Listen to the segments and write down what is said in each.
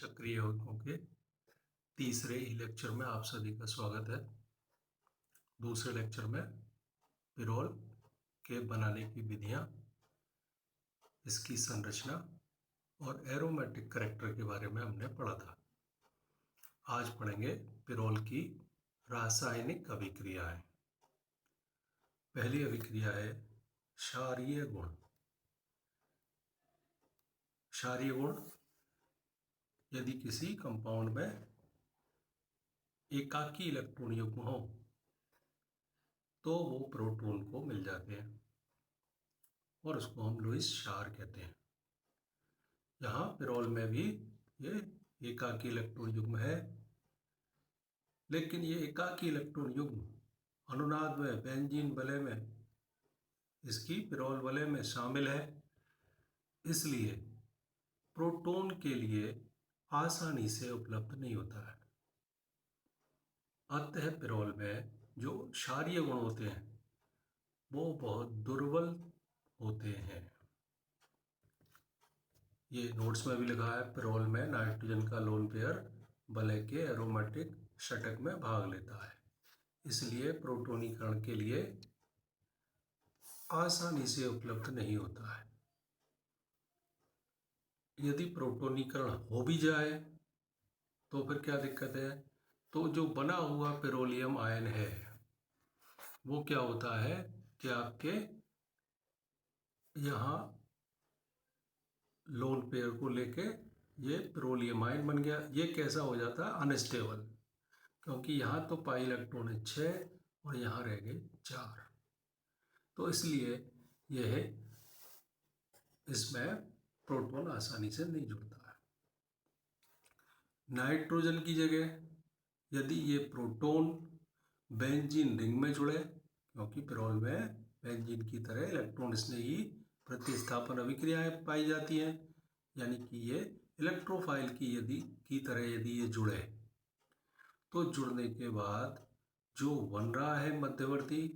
चक्रीय यौगिकों के तीसरे ही लेक्चर में आप सभी का स्वागत है। दूसरे लेक्चर में पिरोल के बनाने की विधियां, इसकी संरचना और एरोमेटिक करैक्टर के बारे में हमने पढ़ा था। आज पढ़ेंगे पिरोल की रासायनिक अभिक्रियाएं। पहली अभिक्रिया है क्षारीय गुण। क्षारीय गुण यदि किसी कंपाउंड में एकाकी इलेक्ट्रॉन युग्म हो तो वो प्रोटॉन को मिल जाते हैं और उसको हम लुईस क्षार कहते हैं। यहाँ पिरोल में भी ये एकाकी इलेक्ट्रॉन युग्म है, लेकिन ये एकाकी इलेक्ट्रॉन युग्म अनुनाद में, बेंजीन वलय में, इसकी पिरोल वलय में शामिल है, इसलिए प्रोटॉन के लिए आसानी से उपलब्ध नहीं होता है। अतः पिरोल में जो क्षारीय गुण होते हैं वो बहुत दुर्बल होते हैं। ये नोट्स में भी लिखा है, पिरोल में नाइट्रोजन का लोन पेयर वलय के एरोमेटिक षटक में भाग लेता है, इसलिए प्रोटोनीकरण के लिए आसानी से उपलब्ध नहीं होता है। यदि प्रोटोनीकरण हो भी जाए तो फिर क्या दिक्कत है? तो जो बना हुआ पिरोलियम आयन है वो क्या होता है कि आपके यहाँ लोन पेयर को लेके ये पिरोलियम आयन बन गया। ये कैसा हो जाता है? अनस्टेबल, क्योंकि यहाँ तो पाई इलेक्ट्रॉन है 6 और यहाँ रह गए 4, तो इसलिए यह इसमें प्रोटॉन आसानी से नहीं जुड़ता है। नाइट्रोजन की जगह यदि ये प्रोटॉन बेंजीन रिंग में जुड़े, क्योंकि पिरोल में बेंजीन की तरह इलेक्ट्रॉन स्नेही प्रतिस्थापन अभिक्रियाएं पाई जाती हैं, यानी कि ये इलेक्ट्रोफाइल की तरह यदि ये जुड़े तो जुड़ने के बाद जो बन रहा है मध्यवर्ती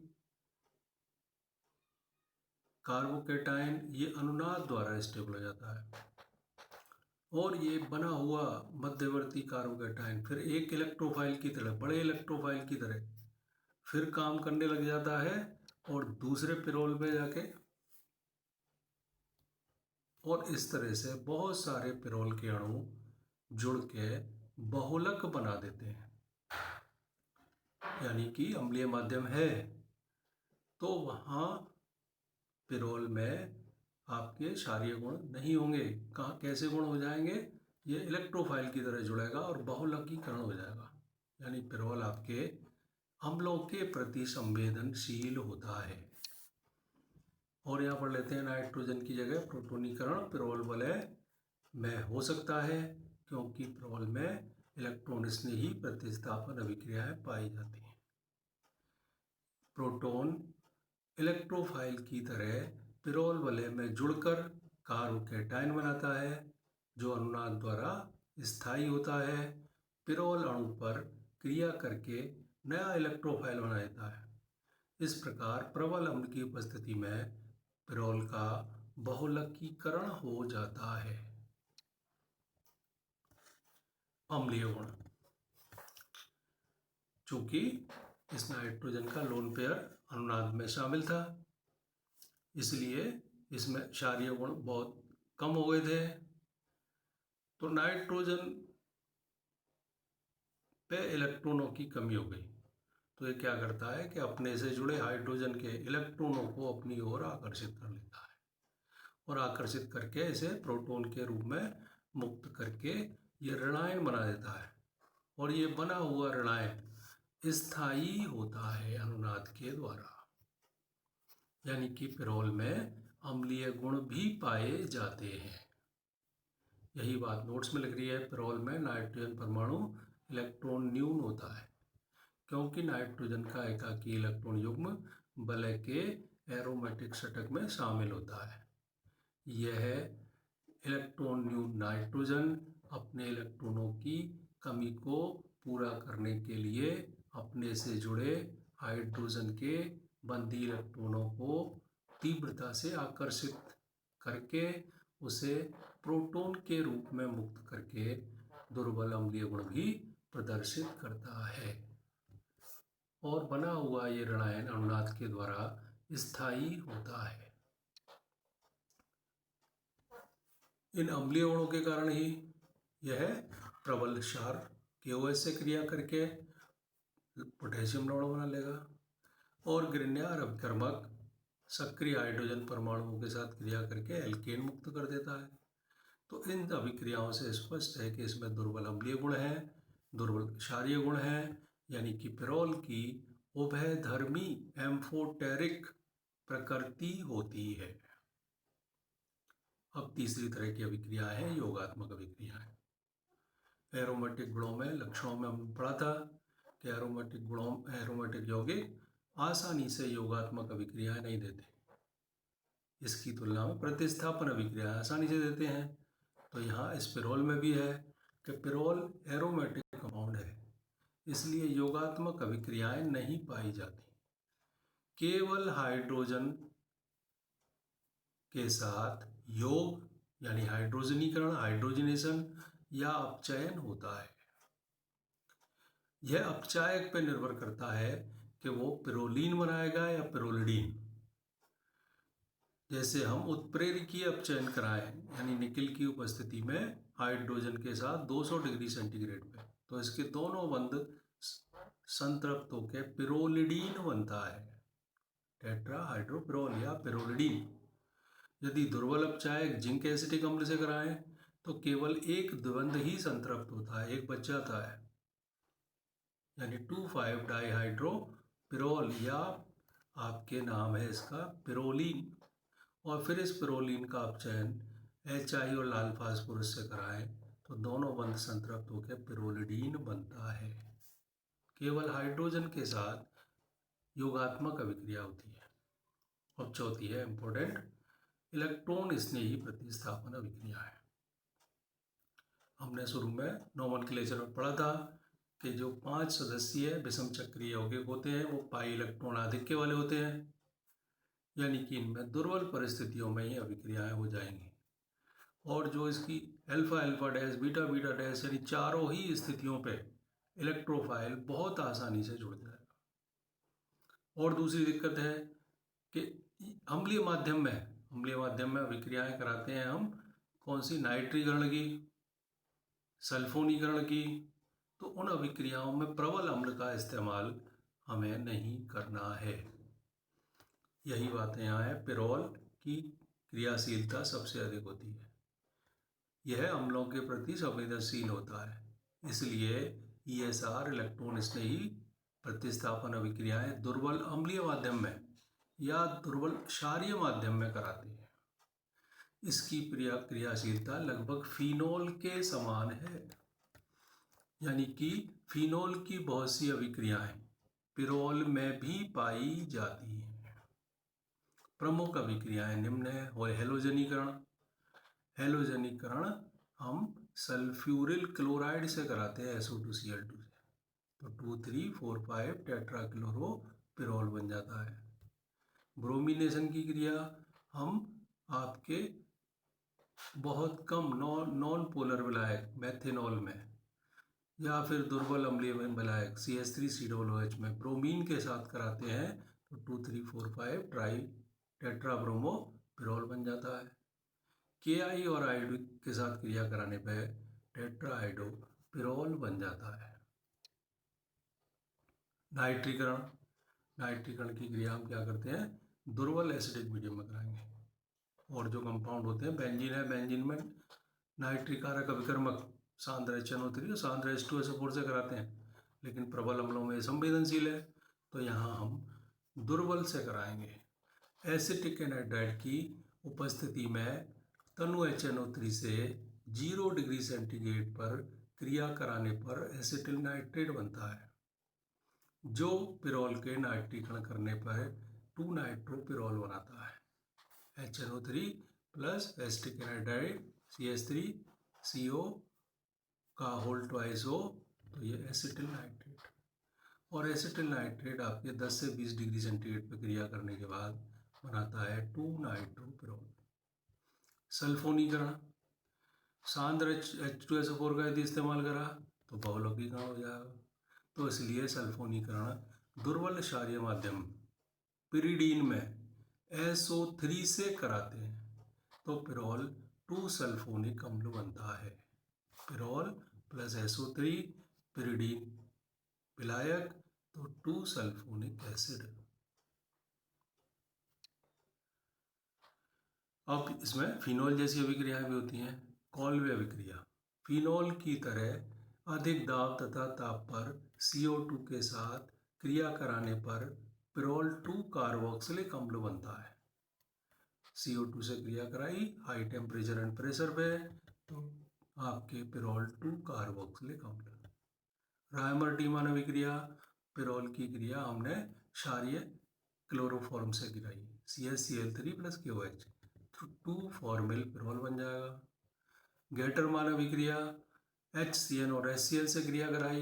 कार्बोकेटायन, ये अनुनाद द्वारा स्टेबल हो जाता है और ये बना हुआ मध्यवर्ती कार्बोकेटायन फिर एक इलेक्ट्रोफाइल की तरह, बड़े इलेक्ट्रोफाइल की तरह फिर काम करने लग जाता है और दूसरे पिरोल में जाके, और इस तरह से बहुत सारे पिरोल के अणु जुड़ के बहुलक बना देते हैं। यानी कि अम्लीय माध्यम है तो वहाँ पिरोल में आपके क्षारीय गुण नहीं होंगे। कहाँ कैसे गुण हो जाएंगे? ये इलेक्ट्रोफाइल की तरह जुड़ेगा और बहुलकीकरण हो जाएगा, यानी पिरोल आपके अम्लों के प्रति संवेदनशील होता है। और यहाँ पढ़ लेते हैं, नाइट्रोजन की जगह प्रोटोनीकरण पिरोल वलय में हो सकता है क्योंकि पिरोल में इलेक्ट्रॉन स्नेही प्रतिस्थापन अभिक्रियाएं पाई जाती हैं। प्रोटॉन इलेक्ट्रोफाइल की तरह पिरोल वलय में जुड़कर कार्बोकेटायन बनाता है जो अनुनाद द्वारा स्थायी होता है, पिरोल अणु पर क्रिया करके नया इलेक्ट्रोफाइल बना देता है। इस प्रकार प्रबल अम्ल की उपस्थिति में पिरोल का बहुलकीकरण हो जाता है। अम्लीय गुण, चूंकि इस नाइट्रोजन का लोन पेयर अनुनाद में शामिल था, इसलिए इसमें क्षारीय गुण बहुत कम हो गए थे। तो नाइट्रोजन पे इलेक्ट्रॉनों की कमी हो गई, तो ये क्या करता है कि अपने से जुड़े हाइड्रोजन के इलेक्ट्रॉनों को अपनी ओर आकर्षित कर लेता है और आकर्षित करके इसे प्रोटॉन के रूप में मुक्त करके ये ऋणायन बना देता है। और ये बना हुआ ऋणायन स्थायी होता है अनुनाद के द्वारा, यानी कि पिरोल में अम्लीय गुण भी पाए जाते हैं। यही बात नोट्स में लिख रही है, पिरोल में नाइट्रोजन परमाणु इलेक्ट्रॉन न्यून होता है क्योंकि नाइट्रोजन का एकाकी इलेक्ट्रॉन युग्म वलय के एरोमेटिक षटक में शामिल होता है। यह इलेक्ट्रॉन न्यून नाइट्रोजन अपने इलेक्ट्रॉनों की कमी को पूरा करने के लिए अपने से जुड़े हाइड्रोजन के बंधी इलेक्ट्रॉनों को तीव्रता से आकर्षित करके उसे प्रोटॉन के रूप में मुक्त करके दुर्बल अम्लीय गुण भी प्रदर्शित करता है। और बना हुआ ये ऋणायन अनुनाद के द्वारा स्थायी होता है। इन अम्लीय गुणों के कारण ही यह प्रबल क्षार KOH से क्रिया करके पोटेशियम लवण बना लेगा और ग्रिन्यार अभिकर्मक सक्रिय हाइड्रोजन परमाणुओं के साथ क्रिया करके एल्केन मुक्त कर देता है। तो इन अभिक्रियाओं से स्पष्ट है कि इसमें दुर्बल अम्लीय गुण है, दुर्बल क्षारीय गुण है, यानी कि पिरोल की उभयधर्मी एम्फोटेरिक प्रकृति होती है। अब तीसरी तरह की अभिक्रिया है योगात्मक अभिक्रियाएं। एरोमेटिक गुणों में लक्षणों में हमने पढ़ा था कि एरोमेटिक यौगिक आसानी से योगात्मक अभिक्रियाएं नहीं देते। इसकी तुलना में प्रतिस्थापन अभिक्रिया आसानी से देते हैं। तो यहाँ इस पिरोल में भी है कि पिरोल एरोमेटिक कंपाउंड है, इसलिए योगात्मक अभिक्रियाएं नहीं पाई जाती। केवल हाइड्रोजन के साथ योग यानी हाइड्रोजनीकरण, हाइड्रोजनेशन या अपचयन होता है। यह अपचायक पर निर्भर करता है कि वो पिरोलीन बनाएगा या पिरोलिडीन। जैसे हम उत्प्रेरकीय अपचयन कराएं यानी निकिल की उपस्थिति में हाइड्रोजन के साथ 200 डिग्री सेंटीग्रेड पे, तो इसके दोनों बंध संतृप्त होकर पिरोलिडीन बनता है, टेट्राहाइड्रोपिरोल या पिरोलिडीन। यदि दुर्बल अपचायक जिंक एसिटिक अम्ल से कराएं तो केवल एक द्वंद्व ही संतृप्त होता है, एक बच जाता है, यानी 2,5-डाईहाइड्रोपिरोल या आपके नाम है इसका पिरोलीन। और फिर इस पिरोलीन का अपचयन HI और लाल फास्फोरस से कराएं तो दोनों बंध संतृप्त होकर पिरोलिडीन बनता है। केवल हाइड्रोजन के साथ योगात्मक अभिक्रिया होती है। अब चौथी है इंपॉर्टेंट, इलेक्ट्रॉन स्नेही प्रतिस्थापन अभिक्रिया है। हमने शुरू में नोमेनक्लेचर में पढ़ा था कि जो 5 सदस्यीय विषम चक्रीय यौगिक होते हैं वो पाई इलेक्ट्रॉन आधिक्य वाले होते हैं, यानी कि इनमें दुर्बल परिस्थितियों में ही अभिक्रियाएं हो जाएंगी। और जो इसकी alpha alpha dash beta beta dash यानी चारों ही स्थितियों पे इलेक्ट्रोफाइल बहुत आसानी से जुड़ जाएगा। और दूसरी दिक्कत है कि अम्लीय माध्यम में अभिक्रियाएं कराते हैं हम कौन सी, नाइट्रीकरण की, सल्फोनीकरण की। तो उन अभिक्रियाओं में प्रबल अम्ल का इस्तेमाल हमें नहीं करना है। यही बातें यहाँ है, पिरोल की क्रियाशीलता सबसे अधिक होती है, यह अम्लों के प्रति संवेदनशील होता है, इसलिए ESR इलेक्ट्रॉन स्नेही प्रतिस्थापन अभिक्रियाएं दुर्बल अम्लीय माध्यम में या दुर्बल क्षारीय माध्यम में कराती है। इसकी क्रियाशीलता लगभग फिनोल के समान है, यानी कि फिनोल की बहुत सी अभिक्रियाएं पिरोल में भी पाई जाती हैं। प्रमुख अभिक्रियाएं निम्न है। और हेलोजनीकरण हम सल्फ्यूरिल क्लोराइड से कराते हैं SO2Cl2 से, तो 2,3,4,5 टेट्राक्लोरोपिरोल बन जाता है। ब्रोमिनेशन की क्रिया हम आपके बहुत कम नॉन पोलर विलायक मेथेनॉल में या फिर दुर्बल अम्लीय विलायक CH3COOH में ब्रोमीन के साथ कराते हैं तो 2,3,4,5 ट्राई टेट्राब्रोमोपिरोल बन जाता है। KI और आयोडीन के साथ क्रिया कराने पर टेट्राहाइड्रोपिरोल बन जाता है। नाइट्रीकरण की क्रिया हम क्या करते हैं, दुर्बल एसिडिक मीडियम में कराएंगे। और जो कंपाउंड होते हैं, बेंजीन है, बेंजीन में नाइट्रिकारक अभिकर्मक सांद्र HNO3 और सांद्र H2SO4 से कराते हैं, लेकिन प्रबल अम्लों में संवेदनशील है, तो यहाँ हम दुर्बल से कराएंगे। एसिटिक एनहाइड्राइड की उपस्थिति में तनु HNO3 से 0 डिग्री सेंटीग्रेड पर क्रिया कराने पर एसिटिल नाइट्रेट बनता है, जो पिरोल के नाइट्रीकरण करने पर 2-नाइट्रोपिरोल बनाता है। HNO3 plus acetic anhydride CH3CO का होल ट्वाइस हो तो ये एसिटिल नाइट्रेट। और एसिटिल नाइट्रेट आपके 10 से 20 डिग्री सेंटीग्रेड पर क्रिया करने के बाद बनाता है 2-नाइट्रोपिरोल। सांद्र H2SO4 का यदि इस्तेमाल करा तो बहुलकीकरण हो जाएगा। तो इसलिए सल्फोनीकरण दुर्बल क्षारीय माध्यम पिरिडीन में SO3 से कराते हैं तो पिरोल 2 सल्फोनिक अम्ल बनता है। पिरोल प्लस SO3 पिरिडीन विलायक तो 2 सल्फोनिक एसिड। अब इसमें फिनोल जैसी अभिक्रियाएं भी होती हैं। कॉल्वे अभिक्रिया फिनोल की तरह अधिक दाब तथा ताप पर CO2 के साथ क्रिया कराने पर पिरोल 2 कार्बोक्सिलिक अम्ल बनता है। CO2 से क्रिया कराई हाई टेम्परेचर एंड प्रेशर पे तो आपके पिरोल 2 कार्बोक्सिलिक अम्ल। रायमर टीमान अभिक्रिया पिरोल की क्रिया हमने क्षारीय क्लोरोफॉर्म से गिराई CaCl3 plus KOH 2 formal pyrrole बन जाएगा। गेटरमान अभिक्रिया HCN और HCl से क्रिया कराई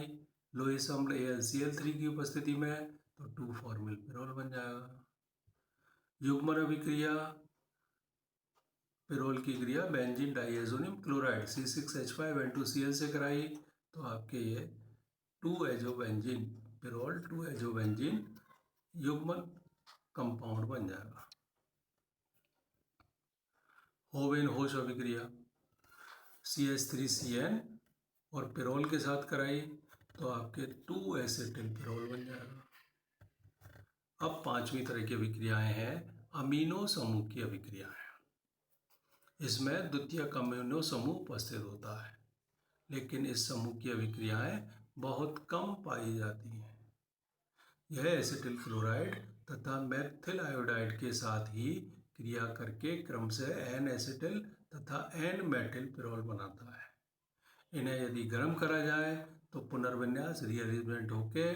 लोहित अम्ल AlCl3 की उपस्थिति में तो 2 फॉर्मिल पिरोल बन जाएगा। युग्मन अभिक्रिया पिरोल की क्रिया बेंजीन डाइएजोनियम क्लोराइड C6H5N2Cl से कराई तो आपके ये 2-एजोबेंजीन पिरोल 2-एजोबेंजीन युग्मन कंपाउंड बन जाएगा। होवेन-होश अभिक्रिया CH3CN और पिरोल के साथ कराई तो आपके 2 एसिटिल पिरोल बन जाएगा। अब पांचवी तरह की अभिक्रियाएं हैं अमीनो समूह की अभिक्रियाएं। इसमें द्वितीयक अमीनो समूह उपस्थित होता है लेकिन इस समूह की अभिक्रियाएं बहुत कम पाई जाती हैं। यह एसिटिल क्लोराइड तथा मेथिल आयोडाइड के साथ ही क्रिया करके क्रम से N एसिटिल तथा N मेथिल पिरोल बनाता है। इन्हें यदि गर्म करा जाए तो पुनर्विन्यास रीअरेंजमेंट होके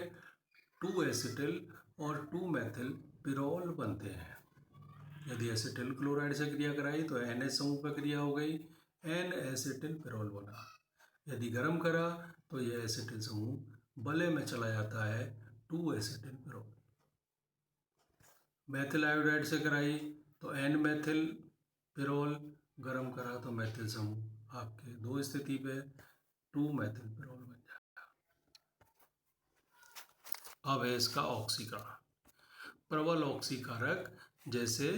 2 एसिटिल और 2 मेथिल पिरोल बनते हैं। यदि एसिटिल क्लोराइड से क्रिया कराई तो NH समूह पर क्रिया हो गई N एसिटिल पिरोल बना। यदि गर्म करा तो यह एसिटिल समूह बले में चला जाता है 2 एसिटिल पिरोल। मेथिल आयोडाइड से कराई तो N मेथिल पिरोल, गर्म करा तो मेथिल समूह आपके 2 स्थिति पे 2 मेथिल पिरोल बन जाएगा। अब है इसका ऑक्सीकरण। प्रबल ऑक्सीकारक जैसे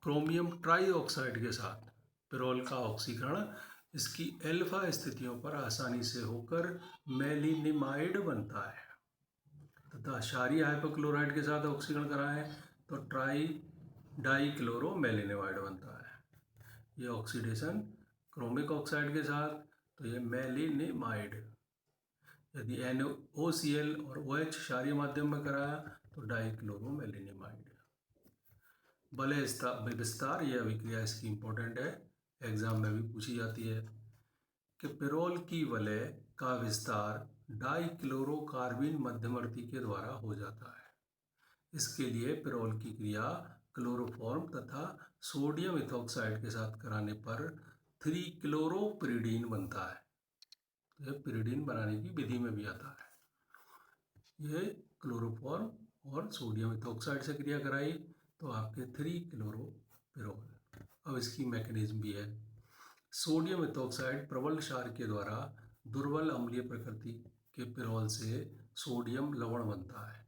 क्रोमियम ट्राइऑक्साइड के साथ पिरोल का ऑक्सीकरण इसकी एल्फा स्थितियों पर आसानी से होकर मेलिनिमाइड बनता है तथा क्षारीय हाइपोक्लोराइड के साथ ऑक्सीकरण कराएं तो डाइक्लोरो मेलिनिमाइड बनता है। ये ऑक्सीडेशन क्रोमिक ऑक्साइड के साथ तो ये मेलिनिमाइड। यदि NaOCl और OH क्षारीय माध्यम में कराया तो डाइक्लोरो मेलिनिमाइड। वलय विस्तार यह अभिक्रिया इसकी इंपॉर्टेंट है, एग्जाम में भी पूछी जाती है कि पिरोल की वलय का विस्तार डाइक्लोरोकार्बिन मध्यवर्ती के द्वारा हो जाता है। इसके लिए पिरोल की क्रिया क्लोरोफॉर्म तथा सोडियम इथॉक्साइड के साथ कराने पर 3-क्लोरोपिरिडीन बनता है। यह पिरिडीन बनाने की विधि में भी आता है। यह क्लोरोफॉर्म और सोडियम इथॉक्साइड से क्रिया कराई तो आपके 3-क्लोरोपिरोल। अब इसकी मैकेनिज्म भी है। सोडियम इथॉक्साइड प्रबल क्षार के द्वारा दुर्बल अम्लीय प्रकृति के पिरोल से सोडियम लवण बनता है।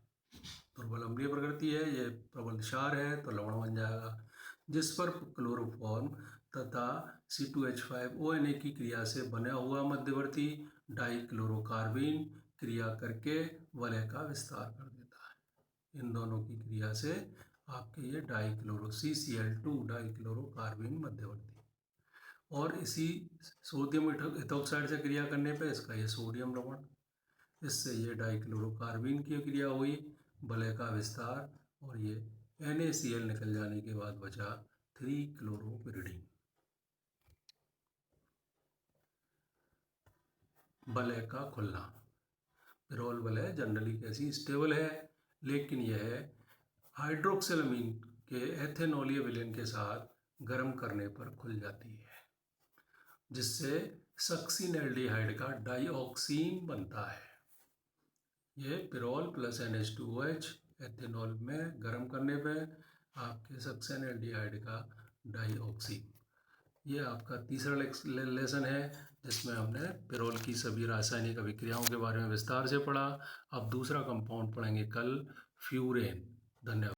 दुर्बल अम्लीय प्रकृति है, ये प्रबल क्षार है तो लवण बन जाएगा, जिस पर क्लोरोफॉर्म तथा C2H5ONA की क्रिया से बना हुआ मध्यवर्ती डाइक्लोरोकार्बिन क्रिया करके वलय का विस्तार कर देता है। इन दोनों की क्रिया से आपके ये CCl2 डाइक्लोरोकार्बिन मध्यवर्ती और इसी सोडियम इथॉक्साइड से क्रिया करने पे इसका ये सोडियम लवण, इससे ये डाइक्लोरोकार्बिन की क्रिया हुई, वलय का विस्तार और ये NaCl निकल जाने के बाद बचा 3-क्लोरोपिरिडीन। वलय का खुलना। पिरोल वलय जनरली कैसी स्टेबल है लेकिन यह हाइड्रोक्सिलमीन के एथेनॉलीय विलयन के साथ गर्म करने पर खुल जाती है जिससे सक्सिनएल्डिहाइड का डाइऑक्सीन बनता है। यह पिरोल प्लस NH2OH एथेनॉल में गर्म करने पे आपके सक्सिनएल्डिहाइड का डाइऑक्सीन ये आपका तीसरा लेसन है जिसमें हमने पिरोल की सभी रासायनिक अभिक्रियाओं के बारे में विस्तार से पढ़ा। अब दूसरा कंपाउंड पढ़ेंगे कल, फ्यूरेन। धन्यवाद।